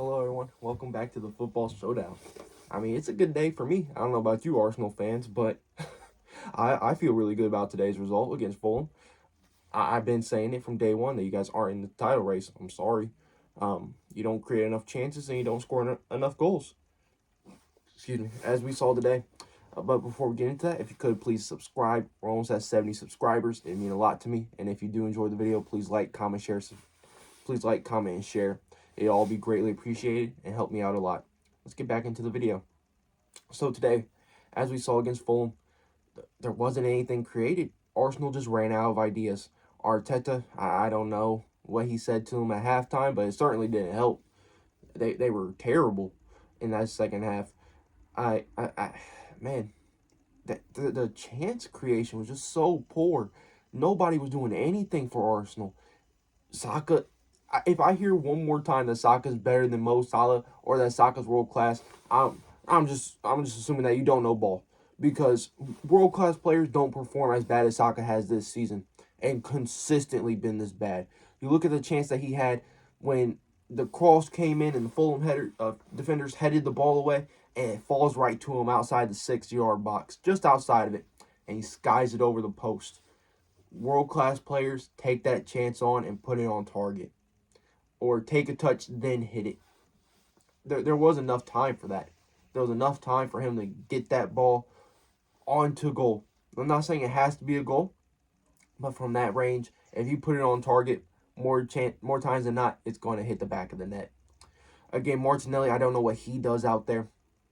Hello, everyone. Welcome back to the Football Showdown. I mean, it's a good day for me. I don't know about you, Arsenal fans, but I feel really good about today's result against Fulham. I've been saying it from day one that you guys aren't in the title race. I'm sorry. You don't create enough chances and you don't score enough goals. Excuse me. As we saw today. But before we get into that, if you could please subscribe. We're almost at 70 subscribers. It means a lot to me. And if you do enjoy the video, please like, comment, share. Please like, comment, and share. It'll all be greatly appreciated and help me out a lot. Let's get back into the video. So today, as we saw against Fulham, there wasn't anything created. Arsenal just ran out of ideas. Arteta, I don't know what he said to him at halftime, but it certainly didn't help. They were terrible in that second half. Man, the chance creation was just so poor. Nobody was doing anything for Arsenal. Saka, if I hear one more time that Saka's better than Mo Salah or that Saka's world class, I'm just assuming that you don't know ball, because world class players don't perform as bad as Saka has this season and consistently been this bad. You look at the chance that he had when the cross came in and the Fulham defenders headed the ball away, and it falls right to him outside the 6-yard box, just outside of it, and he skies it over the post. World-class players take that chance on and put it on target. Or take a touch, then hit it. There was enough time for that. There was enough time for him to get that ball onto goal. I'm not saying it has to be a goal, but from that range, if you put it on target, more times than not, it's going to hit the back of the net. Again, Martinelli, I don't know what he does out there.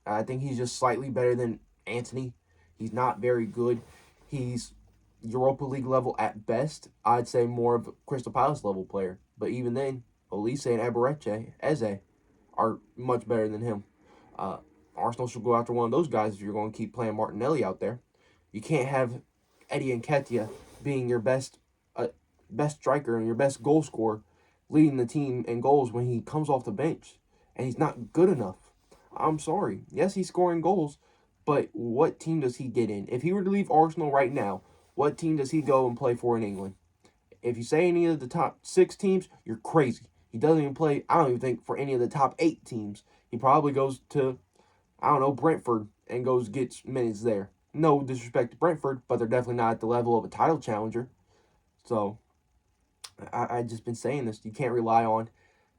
I think he's just slightly better than Antony. He's not very good. He's Europa League level at best. I'd say more of a Crystal Palace level player. But even then, Olise and Eze are much better than him. Arsenal should go after one of those guys if you're going to keep playing Martinelli out there. You can't have Eddie Nketiah being your best striker and your best goal scorer, leading the team in goals when he comes off the bench and he's not good enough. I'm sorry. Yes, he's scoring goals, but what team does he get in? If he were to leave Arsenal right now, what team does he go and play for in England? If you say any of the top 6 teams, you're crazy. He doesn't even play, I don't even think, for any of the top 8 teams. He probably goes to, I don't know, Brentford and gets minutes there. No disrespect to Brentford, but they're definitely not at the level of a title challenger. So, I've just been saying this. You can't rely on.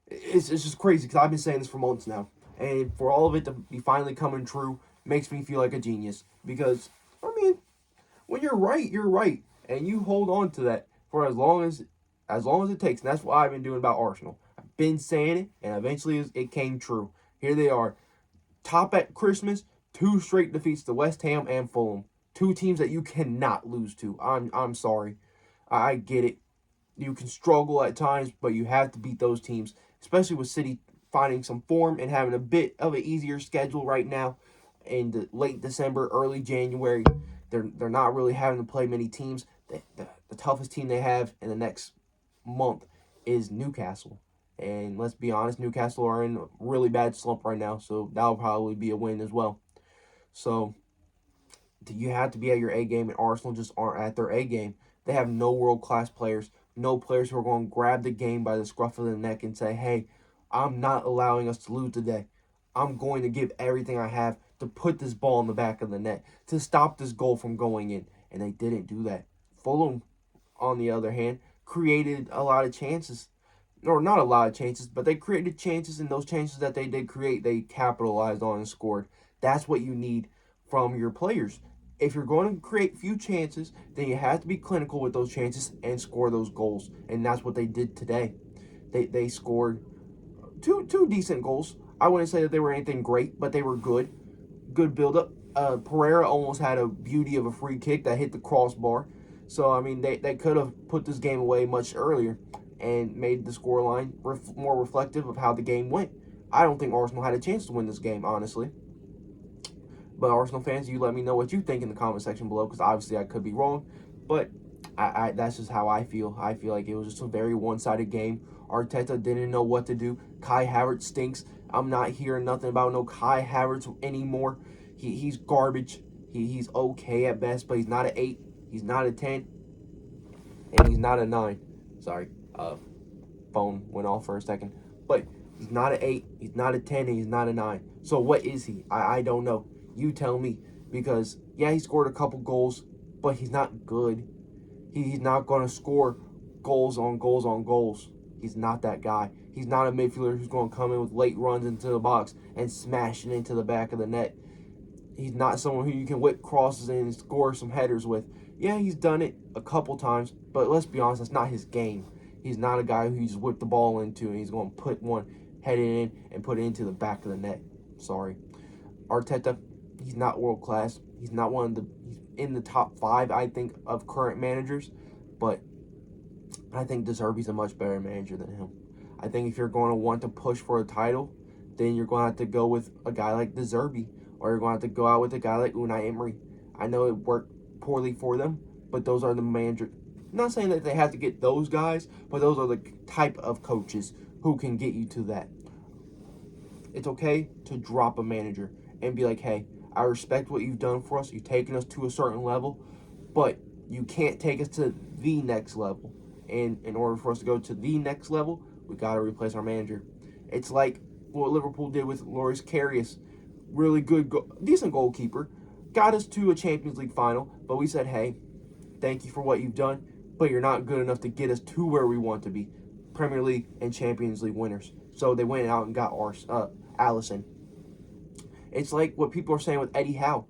It's just crazy because I've been saying this for months now. And for all of it to be finally coming true makes me feel like a genius. Because, I mean, when you're right, you're right. And you hold on to that for as long as it takes. And that's what I've been doing about Arsenal. I've been saying it, and eventually it came true. Here they are. Top at Christmas, 2 straight defeats to West Ham and Fulham. 2 teams that you cannot lose to. I'm sorry. I get it. You can struggle at times, but you have to beat those teams, especially with City finding some form and having a bit of an easier schedule right now in the late December, early January. They're not really having to play many teams. The toughest team they have in the next month is Newcastle. And let's be honest, Newcastle are in a really bad slump right now, so that'll probably be a win as well. So you have to be at your A game, and Arsenal just aren't at their A game. They have no world-class players, no players who are going to grab the game by the scruff of the neck and say, hey, I'm not allowing us to lose today. I'm going to give everything I have to put this ball in the back of the net, to stop this goal from going in. And they didn't do that. Fulham, on the other hand, created a lot of chances. Or not a lot of chances, but they created chances, and those chances that they did create, they capitalized on and scored. That's what you need from your players. If you're going to create few chances, then you have to be clinical with those chances and score those goals. And that's what they did today. They scored two decent goals. I wouldn't say that they were anything great, but they were good. Good build-up. Pereira almost had a beauty of a free kick that hit the crossbar. So, I mean, they could have put this game away much earlier and made the scoreline more reflective of how the game went. I don't think Arsenal had a chance to win this game, honestly. But Arsenal fans, you let me know what you think in the comment section below, because obviously I could be wrong. But that's just how I feel. I feel like it was just a very one-sided game. Arteta didn't know what to do. Kai Havertz stinks. I'm not hearing nothing about no Kai Havertz anymore. He's garbage. He's okay at best, but he's not an 8. He's not a 10. And he's not a 9. Sorry. Phone went off for a second. But He's not an 8, he's not a 10, and he's not a 9. So what is he? I don't know. You tell me. Because, yeah, he scored a couple goals, but he's not good. He's not going to score goals on goals on goals. He's not that guy. He's not a midfielder who's going to come in with late runs into the box and smash it into the back of the net. He's not someone who you can whip crosses and score some headers with. Yeah, he's done it a couple times, but let's be honest, that's not his game. He's not a guy who you just whip the ball into and he's going to put one headed in and put it into the back of the net. Sorry. Arteta, he's not world class. He's not one of the, he's in the top 5, I think, of current managers, but I think De Zerbi's a much better manager than him. I think if you're going to want to push for a title, then you're going to have to go with a guy like De Zerbi, or you're going to have to go out with a guy like Unai Emery. I know it worked poorly for them, but those are the managers. I'm not saying that they have to get those guys, but those are the type of coaches who can get you to that. It's okay to drop a manager and be like, hey, I respect what you've done for us. You've taken us to a certain level, but you can't take us to the next level. And in order for us to go to the next level, we got to replace our manager. It's like what Liverpool did with Loris Karius. Really good, decent goalkeeper. Got us to a Champions League final, but we said, hey, thank you for what you've done, but you're not good enough to get us to where we want to be. Premier League and Champions League winners. So they went out and got Alisson. It's like what people are saying with Eddie Howe.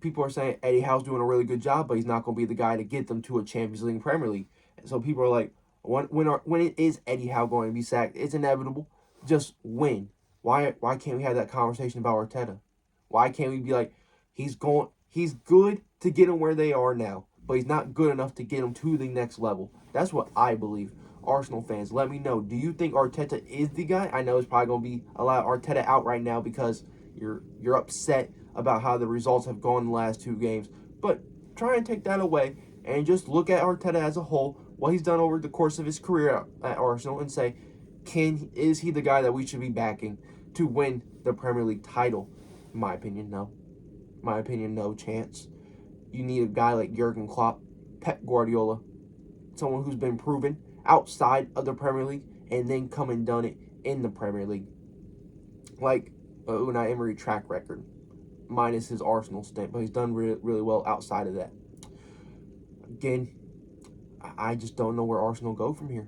People are saying Eddie Howe's doing a really good job, but he's not going to be the guy to get them to a Champions League and Premier League. So people are like, when it is Eddie Howe going to be sacked? It's inevitable. Just win. Why can't we have that conversation about Arteta? Why can't we be like, he's good to get them where they are now, but he's not good enough to get them to the next level. That's what I believe. Arsenal fans, let me know. Do you think Arteta is the guy? I know it's probably going to be a lot of Arteta out right now because you're upset about how the results have gone in the last 2 games. But try and take that away and just look at Arteta as a whole, what he's done over the course of his career at Arsenal, and say, is he the guy that we should be backing to win the Premier League title? In my opinion, no. In my opinion, no chance. You need a guy like Jurgen Klopp, Pep Guardiola, someone who's been proven outside of the Premier League and then come and done it in the Premier League. Like Unai Emery track record, minus his Arsenal stint, but he's done really well outside of that. Again, I just don't know where Arsenal go from here,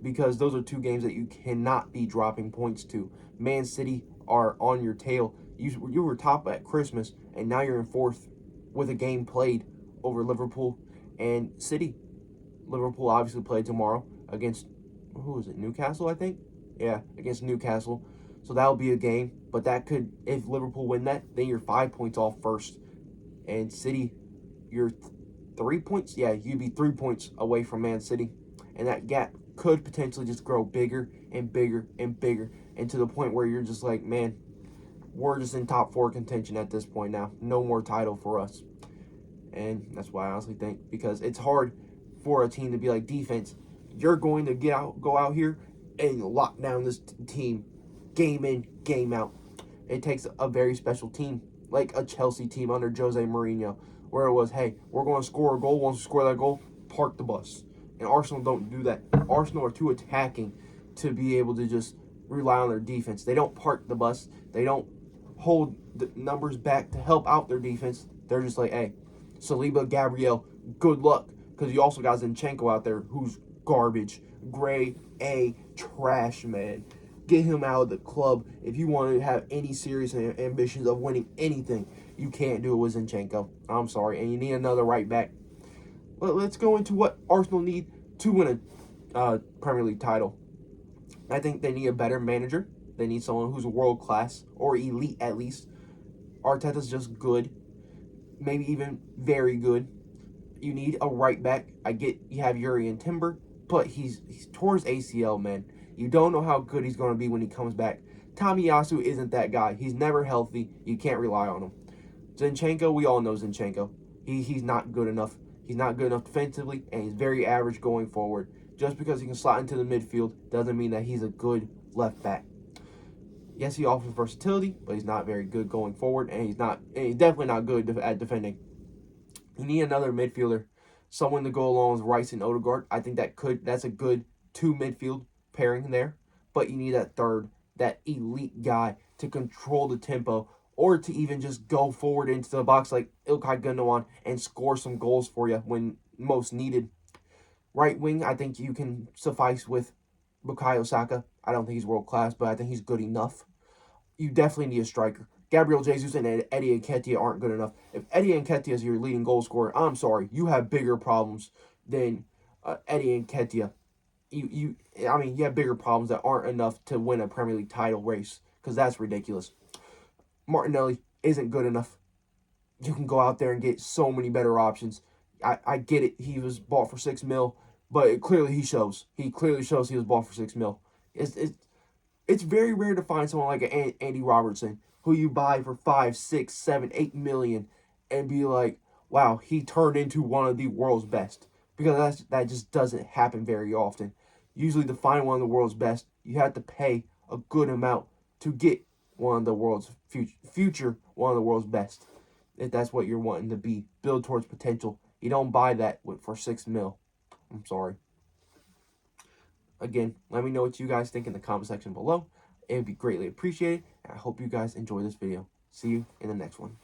because those are 2 games that you cannot be dropping points to. Man City are on your tail. You were top at Christmas, and now you're in 4th with a game played over Liverpool and City. Liverpool obviously played tomorrow against, who is it, Newcastle, I think? Yeah, against Newcastle. So that'll be a game, but that could, if Liverpool win that, then you're 5 points off first. And City, you're 3 points? Yeah, you'd be 3 points away from Man City. And that gap could potentially just grow bigger and bigger and bigger, and to the point where you're just like, man, we're just in top 4 contention at this point now. No more title for us. And that's why I honestly think, because it's hard for a team to be like, defense, you're going to go out here and lock down this team game in, game out. It takes a very special team, like a Chelsea team under Jose Mourinho, where it was, hey, we're going to score a goal. Once we score that goal, park the bus. And Arsenal don't do that. Arsenal are too attacking to be able to just rely on their defense. They don't park the bus. They don't hold the numbers back to help out their defense. They're just like, hey, Saliba, Gabriel, good luck. Because you also got Zinchenko out there who's garbage. Grade A trash, man. Get him out of the club. If you want to have any serious ambitions of winning anything, you can't do it with Zinchenko. I'm sorry. And you need another right back. Let's go into what Arsenal need to win a Premier League title. I think they need a better manager. They need someone who's world class or elite at least. Arteta's just good, maybe even very good. You need a right back. I get you have Jurrien Timber, but he's towards ACL, man. You don't know how good he's going to be when he comes back. Tomiyasu isn't that guy. He's never healthy. You can't rely on him. Zinchenko, we all know Zinchenko. He's not good enough. He's not good enough defensively, and he's very average going forward. Just because he can slot into the midfield doesn't mean that he's a good left back. Yes, he offers versatility, but he's not very good going forward, and he's definitely not good at defending. You need another midfielder, someone to go along with Rice and Odegaard. I think that's a good 2 midfield pairing there, but you need that third that elite guy to control the tempo or to even just go forward into the box like Ilkay Gundogan and score some goals for you when most needed. Right wing, I think you can suffice with Bukayo Saka. I don't think he's world class, but I think he's good enough. You definitely need a striker. Gabriel Jesus and Eddie Nketiah aren't good enough. If Eddie Nketiah is your leading goal scorer, I'm sorry, you have bigger problems than Eddie Nketiah. I mean, you have bigger problems that aren't enough to win a Premier League title race because that's ridiculous. Martinelli isn't good enough. You can go out there and get so many better options. I get it. He was bought for $6 million, but clearly he shows. He clearly shows he was bought for $6 million. It's very rare to find someone like Andy Robertson who you buy for 5, 6, 7, 8 million and be like, wow, he turned into one of the world's best. Because that just doesn't happen very often. Usually to find one of the world's best, you have to pay a good amount to get one of the world's future one of the world's best. If that's what you're wanting to be, build towards potential. You don't buy that for $6 million. I'm sorry. Again, let me know what you guys think in the comment section below. It would be greatly appreciated. And I hope you guys enjoy this video. See you in the next one.